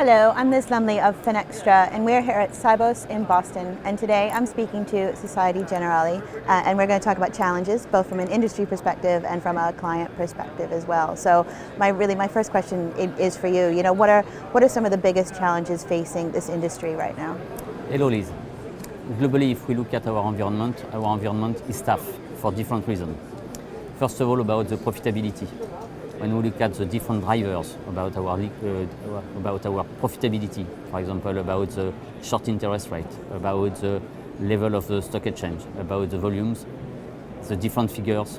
Hello, I'm Liz Lumley of Finextra, and we're here at Cybos in Boston. And today I'm speaking to Société Générale, and we're going to talk about challenges, both from an industry perspective and from a client perspective as well. So, my first question is for you. You know, what are some of the biggest challenges facing this industry right now? Hello, Liz. Globally, if we look at our environment is tough for different reasons. First of all, about the profitability. When we look at the different drivers about our profitability, for example, about the short interest rate, about the level of the stock exchange, about the volumes, the different figures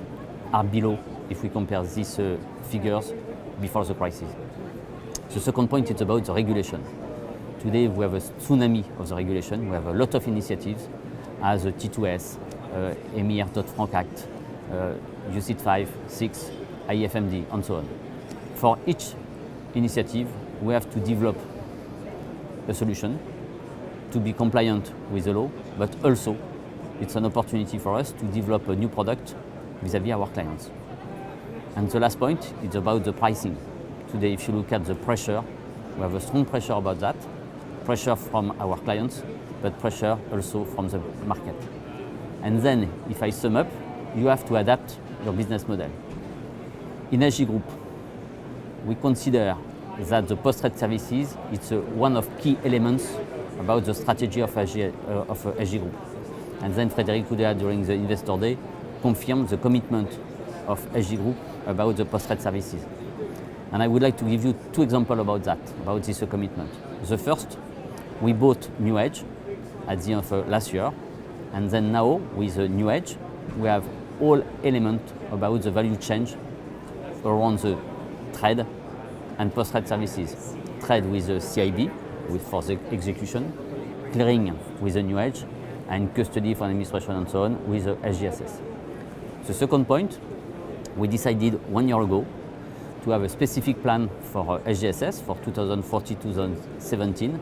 are below if we compare these figures before the crisis. The second point is about the regulation. Today we have a tsunami of the regulation. We have a lot of initiatives as the T2S, EMIR Dodd-Frank Act, UCITS 5, 6, IFMD, and so on. For each initiative, we have to develop a solution to be compliant with the law, but also it's an opportunity for us to develop a new product vis-à-vis our clients. And the last point is about the pricing. Today, if you look at the pressure, we have a strong pressure about that, pressure from our clients, but pressure also from the market. And then, if I sum up, you have to adapt your business model. In SG Group, we consider that the post-trade services is one of key elements about the strategy of SG Group. And then Frédéric Oudéa, during the Investor Day, confirmed the commitment of SG Group about the post-trade services. And I would like to give you two examples about that, about this commitment. The first, we bought New Edge at the end of last year, and then now with New Edge, we have all elements about the value chain around the trade and post-trade services. Trade with the CIB for the execution, clearing with the New Edge, and custody for administration and so on with the SGSS. The second point, we decided 1 year ago to have a specific plan for SGSS for 2014-2017,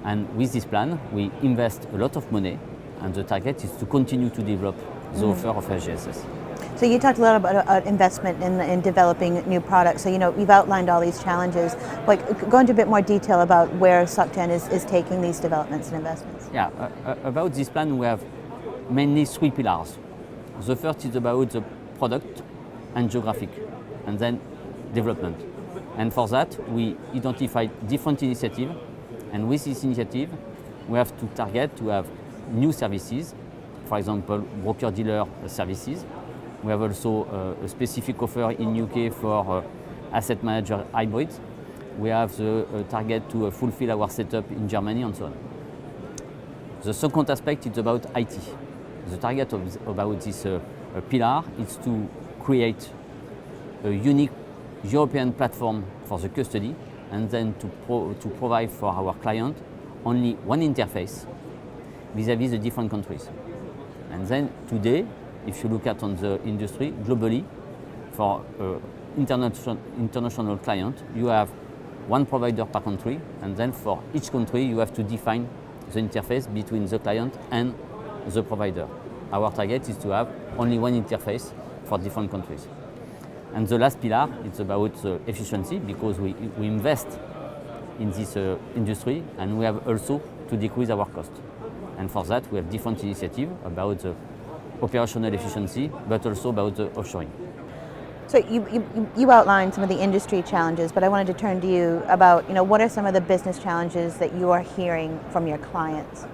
and with this plan we invest a lot of money, and the target is to continue to develop the offer of SGSS. So you talked a lot about investment in developing new products. So you've outlined all these challenges. Like, go into a bit more detail about where SocGen is taking these developments and investments. Yeah, about this plan we have mainly three pillars. The first is about the product and geographic, and then development. And for that we identified different initiatives, and with this initiative we have to target to have new services, for example broker-dealer services. We have also a specific offer in UK for asset manager hybrids. We have the target to fulfill our setup in Germany and so on. The second aspect is about IT. The target about this pillar is to create a unique European platform for the custody, and then to provide for our client only one interface vis-à-vis the different countries. And then today, if you look at on the industry globally, for international client, you have one provider per country, and then for each country you have to define the interface between the client and the provider. Our target is to have only one interface for different countries. And the last pillar is about efficiency, because we invest in this industry, and we have also to decrease our cost. And for that we have different initiatives about the operational efficiency, but also about the offshoring. So you outlined some of the industry challenges, but I wanted to turn to you about what are some of the business challenges that you are hearing from your clients?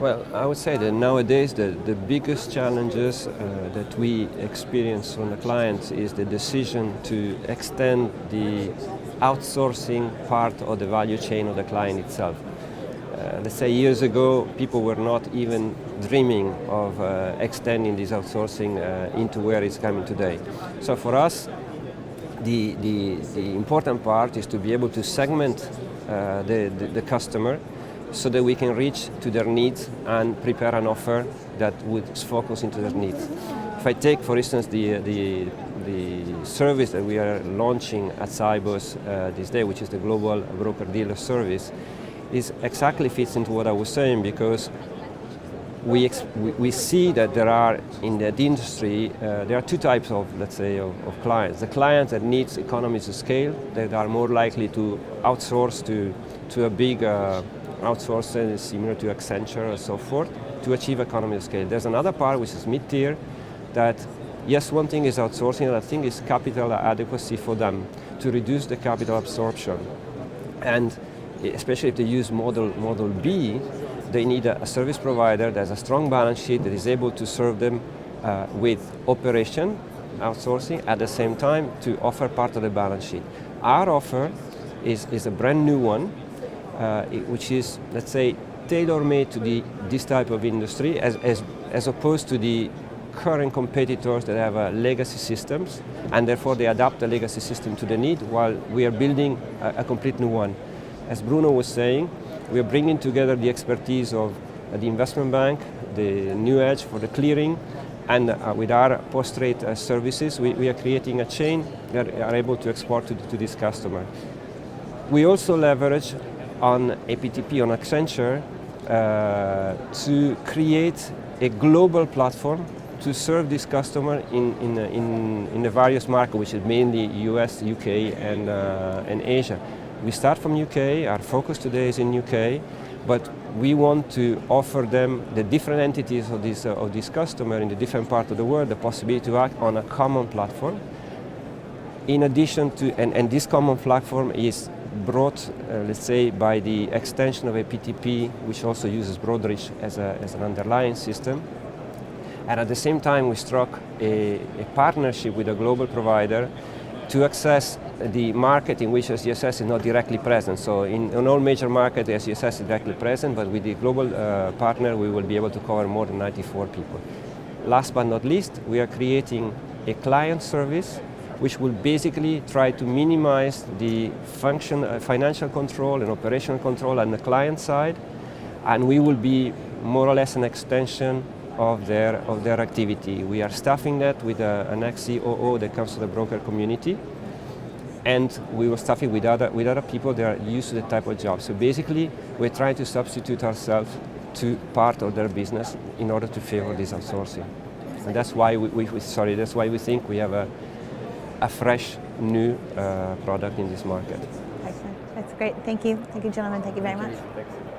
Well, I would say that nowadays the biggest challenges that we experience from the clients is the decision to extend the outsourcing part of the value chain of the client itself. Let's say years ago, people were not even dreaming of extending this outsourcing into where it's coming today. So for us, the important part is to be able to segment the customer so that we can reach to their needs and prepare an offer that would focus into their needs. If I take, for instance, the service that we are launching at Cybos this day, which is the global broker-dealer service, is exactly fits into what I was saying, because we see that there are in the industry there are two types of, let's say, of clients. The clients that needs economies of scale, that are more likely to outsource to a big outsourcer similar to Accenture and so forth to achieve economies of scale. There's another part which is mid-tier that, yes, one thing is outsourcing, another thing is capital adequacy for them to reduce the capital absorption. And especially if they use model B, they need a service provider that has a strong balance sheet that is able to serve them with operation outsourcing at the same time to offer part of the balance sheet. Our offer is a brand new one, which is, let's say, tailor-made to this type of industry as opposed to the current competitors that have legacy systems, and therefore they adapt the legacy system to the need, while we are building a complete new one. As Bruno was saying, we are bringing together the expertise of the investment bank, the new edge for the clearing, and with our post-trade services, we are creating a chain that are able to export to this customer. We also leverage on APTP, on Accenture, to create a global platform to serve this customer in the various markets, which is mainly US, UK, and Asia. We start from UK, our focus today is in UK, but we want to offer them, the different entities of this customer in the different parts of the world, the possibility to act on a common platform. In addition to, and this common platform is brought, let's say, by the extension of a PTP, which also uses Broadridge as an underlying system. And at the same time, we struck a partnership with a global provider to access the market in which SGSS is not directly present. So in all major markets, SGSS is directly present, but with the global partner, we will be able to cover more than 94 people. Last but not least, we are creating a client service which will basically try to minimize the financial control and operational control on the client side, and we will be more or less an extension of their activity. We are staffing that with an ex-COO that comes to the broker community, and we will staff it with other people that are used to the type of job. So basically, we're trying to substitute ourselves to part of their business in order to favor this outsourcing. And that's why that's why we think we have a fresh, new product in this market. Excellent. That's great. Thank you. Thank you, gentlemen. Thank you very much. Thanks.